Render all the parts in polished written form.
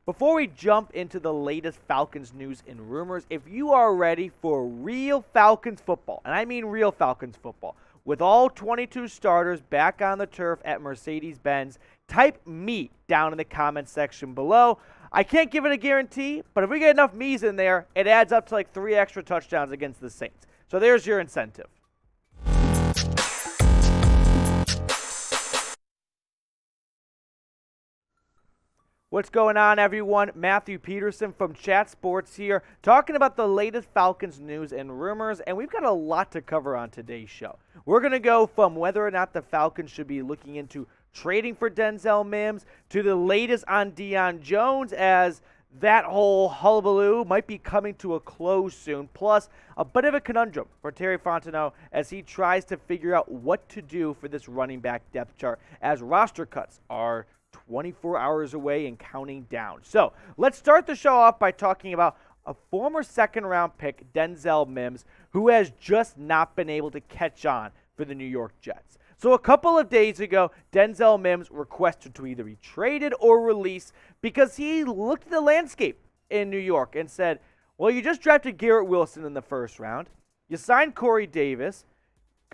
Before we jump into the latest Falcons news and rumors, if you are ready for real Falcons football, and I mean real Falcons football, with all 22 starters back on the turf at Mercedes-Benz, type me down in the comments section below. I can't give it a guarantee, but if we get enough me's in there, it adds up to like 3 extra touchdowns against the Saints. So there's your incentive. What's going on, everyone? Matthew Peterson from Chat Sports here, talking about the latest Falcons news and rumors, and we've got a lot to cover on today's show. We're going to go from whether or not the Falcons should be looking into trading for Denzel Mims to the latest on Deion Jones, as that whole hullabaloo might be coming to a close soon, plus a bit of a conundrum for Terry Fontenot as he tries to figure out what to do for this running back depth chart as roster cuts are 24 hours away and counting down. So let's start the show off by talking about a former second-round pick, Denzel Mims, who has just not been able to catch on for the New York Jets. So a couple of days ago, Denzel Mims requested to either be traded or released because he looked at the landscape in New York and said, well, you just drafted Garrett Wilson in the first round. You signed Corey Davis.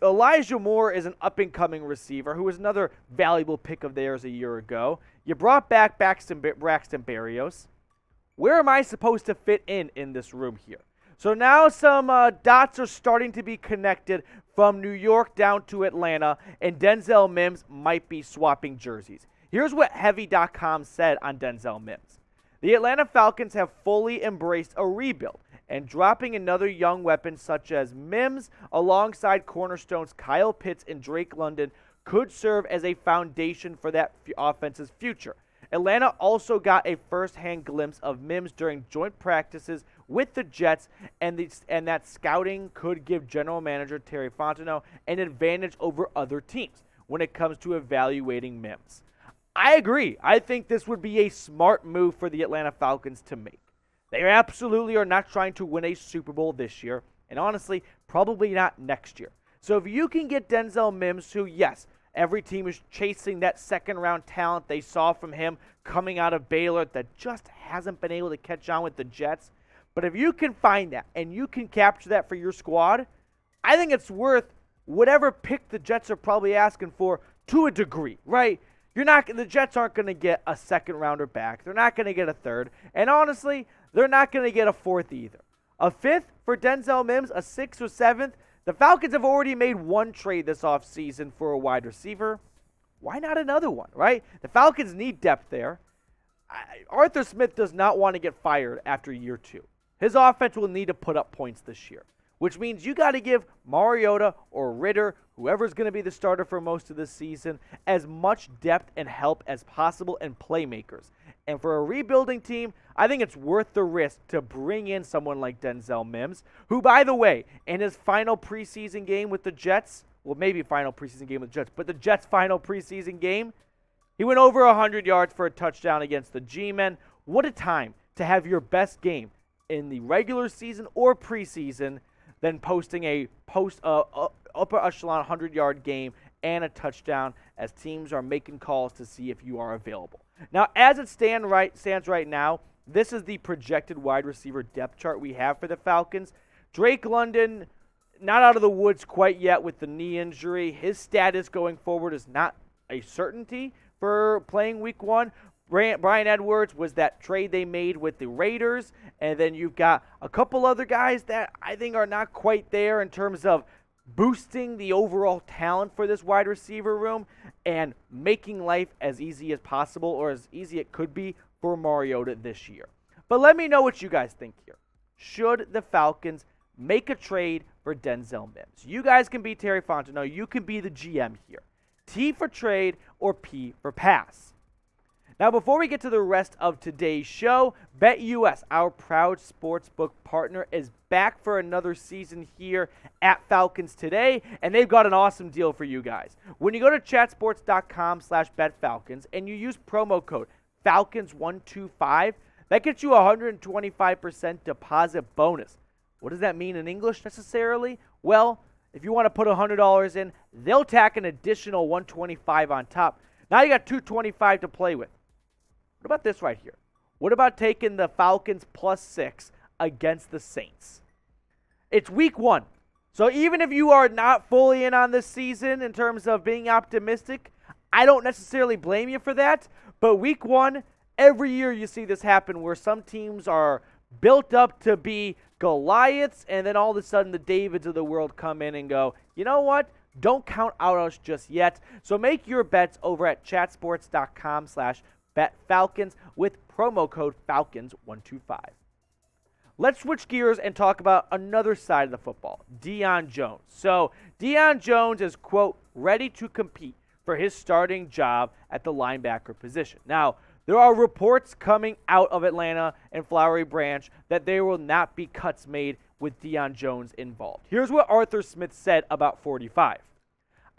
Elijah Moore is an up-and-coming receiver who was another valuable pick of theirs a year ago. You brought back Braxton Berrios. Where am I supposed to fit in this room here? So now some dots are starting to be connected from New York down to Atlanta, and Denzel Mims might be swapping jerseys. Here's what Heavy.com said on Denzel Mims. The Atlanta Falcons have fully embraced a rebuild, and dropping another young weapon such as Mims alongside cornerstones Kyle Pitts and Drake London could serve as a foundation for that offense's future. Atlanta also got a first-hand glimpse of Mims during joint practices with the Jets, and that scouting could give general manager Terry Fontenot an advantage over other teams when it comes to evaluating Mims. I agree. I think this would be a smart move for the Atlanta Falcons to make. They absolutely are not trying to win a Super Bowl this year, and honestly, probably not next year. So if you can get Denzel Mims, who, yes, every team is chasing that second-round talent they saw from him coming out of Baylor that just hasn't been able to catch on with the Jets. But if you can find that and you can capture that for your squad, I think it's worth whatever pick the Jets are probably asking for to a degree, right? The Jets aren't going to get a second-rounder back. They're not going to get a third. And honestly, they're not going to get a fourth either. A fifth for Denzel Mims, a sixth or seventh. The Falcons have already made one trade this offseason for a wide receiver. Why not another one, right? The Falcons need depth there. Arthur Smith does not want to get fired after year 2. His offense will need to put up points this year, which means you got to give Mariota or Ritter, whoever's going to be the starter for most of the season, as much depth and help as possible and playmakers. And for a rebuilding team, I think it's worth the risk to bring in someone like Denzel Mims, who, by the way, in his final preseason game with the Jets, well, maybe final preseason game with the Jets, but the Jets' final preseason game, he went over 100 yards for a touchdown against the G-Men. What a time to have your best game in the regular season or preseason than posting a upper echelon 100-yard game and a touchdown as teams are making calls to see if you are available. Now, as it stands right now, this is the projected wide receiver depth chart we have for the Falcons. Drake London, not out of the woods quite yet with the knee injury. His status going forward is not a certainty for playing week 1. Brian Edwards was that trade they made with the Raiders, and then you've got a couple other guys that I think are not quite there in terms of boosting the overall talent for this wide receiver room and making life as easy as possible, or as easy it could be, for Mariota this year. But let me know what you guys think here. Should the Falcons make a trade for Denzel Mims? You guys can be Terry Fontenot. You can be the GM here. T for trade or P for pass. Now, before we get to the rest of today's show, BetUS, our proud sportsbook partner, is back for another season here at Falcons Today, and they've got an awesome deal for you guys. When you go to chatsports.com/betfalcons and you use promo code Falcons125, that gets you a 125% deposit bonus. What does that mean in English necessarily? Well, if you want to put $100 in, they'll tack an additional $125 on top. Now you got $225 to play with. What about this right here? What about taking the Falcons +6 against the Saints? It's week 1. So even if you are not fully in on this season in terms of being optimistic, I don't necessarily blame you for that. But week 1, every year you see this happen where some teams are built up to be Goliaths, and then all of a sudden the Davids of the world come in and go, you know what? Don't count out us just yet. So make your bets over at chatsports.com/betfalcons with promo code Falcons125. Let's switch gears and talk about another side of the football, Deion Jones. So Deion Jones is, quote, ready to compete for his starting job at the linebacker position. Now, there are reports coming out of Atlanta and Flowery Branch that there will not be cuts made with Deion Jones involved. Here's what Arthur Smith said about 45.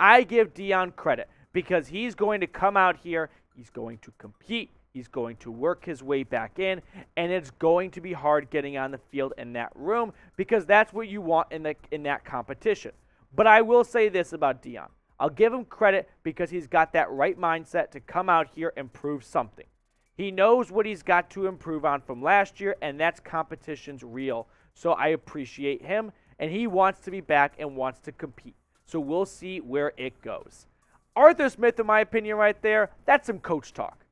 I give Deion credit because he's going to come out here, he's going to compete, he's going to work his way back in, and it's going to be hard getting on the field in that room because that's what you want in that competition. But I will say this about Deion. I'll give him credit because he's got that right mindset to come out here and prove something. He knows what he's got to improve on from last year, and that's competition's real. So I appreciate him, and he wants to be back and wants to compete. So we'll see where it goes. Arthur Smith, in my opinion right there, that's some coach talk.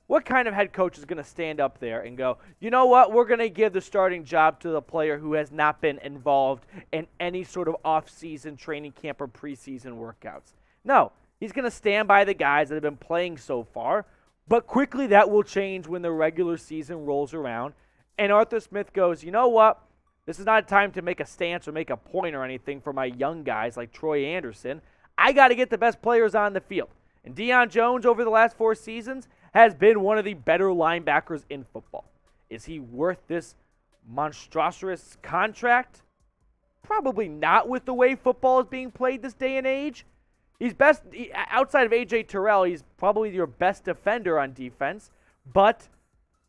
What kind of head coach is going to stand up there and go, you know what, we're going to give the starting job to the player who has not been involved in any sort of off-season training camp or preseason workouts? No, he's going to stand by the guys that have been playing so far, but quickly that will change when the regular season rolls around. And Arthur Smith goes, you know what, this is not a time to make a stance or make a point or anything for my young guys like Troy Andersen. I got to get the best players on the field. And Deion Jones over the last 4 seasons has been one of the better linebackers in football. Is he worth this monstrous contract? Probably not with the way football is being played this day and age. He's outside of A.J. Terrell, he's probably your best defender on defense, but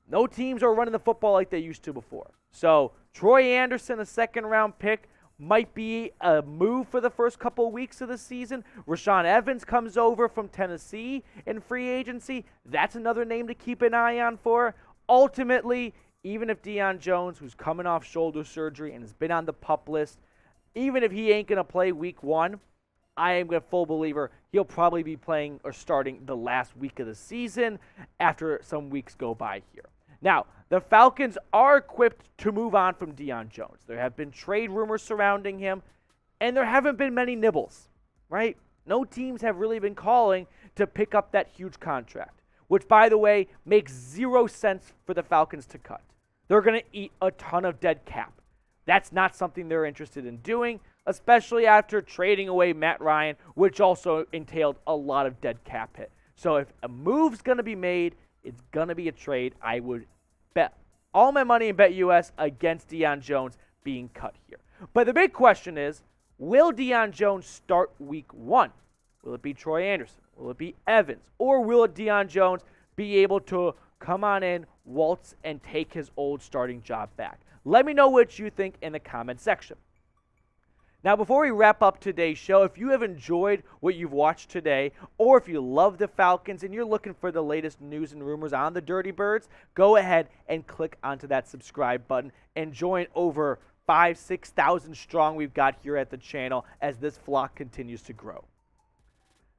no teams are running the football like they used to before. So Troy Andersen, a second-round pick, might be a move for the first couple of weeks of the season. Rashaan Evans comes over from Tennessee in free agency. That's another name to keep an eye on for. Ultimately, even if Deion Jones, who's coming off shoulder surgery and has been on the PUP list, even if he ain't going to play week 1, I am a full believer he'll probably be playing or starting the last week of the season after some weeks go by here. Now, the Falcons are equipped to move on from Deion Jones. There have been trade rumors surrounding him, and there haven't been many nibbles, right? No teams have really been calling to pick up that huge contract, which, by the way, makes 0 sense for the Falcons to cut. They're going to eat a ton of dead cap. That's not something they're interested in doing, especially after trading away Matt Ryan, which also entailed a lot of dead cap hit. So if a move's going to be made, it's going to be a trade. I would bet all my money in BetUS against Deion Jones being cut here. But the big question is, will Deion Jones start week 1? Will it be Troy Andersen? Will it be Evans? Or will Deion Jones be able to come on in, waltz, and take his old starting job back? Let me know what you think in the comment section. Now, before we wrap up today's show, if you have enjoyed what you've watched today, or if you love the Falcons and you're looking for the latest news and rumors on the Dirty Birds, go ahead and click onto that subscribe button and join over 5,000-6,000 strong we've got here at the channel as this flock continues to grow.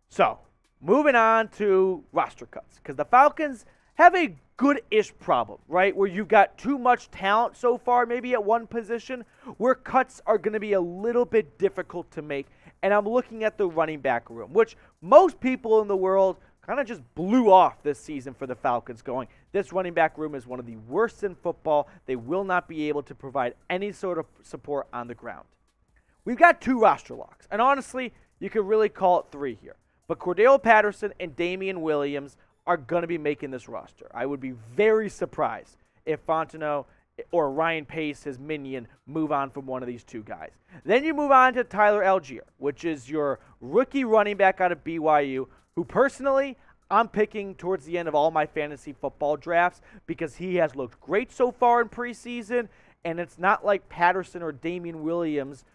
So, moving on to roster cuts, because the Falcons have a good-ish problem, right? Where you've got too much talent so far, maybe at one position, where cuts are going to be a little bit difficult to make. And I'm looking at the running back room, which most people in the world kind of just blew off this season for the Falcons, going, this running back room is one of the worst in football. They will not be able to provide any sort of support on the ground. We've got 2 roster locks, and honestly, you could really call it 3 here. But Cordell Patterson and Damian Williams are going to be making this roster. I would be very surprised if Fontenot or Ryan Pace, his minion, move on from one of these 2 guys. Then you move on to Tyler Algier, which is your rookie running back out of BYU, who personally I'm picking towards the end of all my fantasy football drafts because he has looked great so far in preseason, and it's not like Patterson or Damian Williams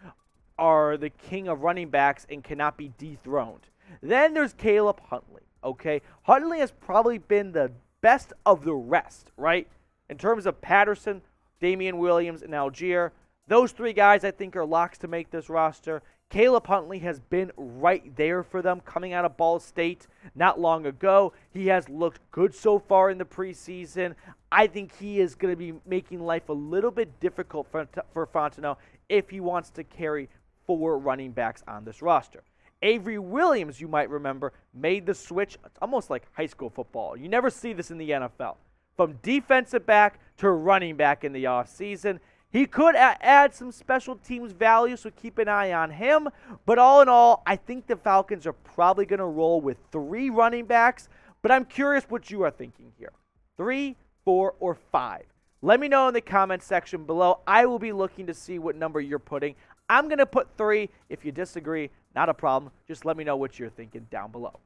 are the king of running backs and cannot be dethroned. Then there's Caleb Huntley. Okay, Huntley has probably been the best of the rest, right? In terms of Patterson, Damian Williams, and Algier, those three guys I think are locks to make this roster. Caleb Huntley has been right there for them coming out of Ball State not long ago. He has looked good so far in the preseason. I think he is going to be making life a little bit difficult for Fontenot if he wants to carry 4 running backs on this roster. Avery Williams, you might remember, made the switch. It's almost like high school football. You never see this in the NFL. From defensive back to running back in the offseason. He could add some special teams value, so keep an eye on him. But all in all, I think the Falcons are probably going to roll with 3 running backs. But I'm curious what you are thinking here. 3, 4, or 5? Let me know in the comments section below. I will be looking to see what number you're putting. I'm going to put 3. If you disagree, not a problem. Just let me know what you're thinking down below.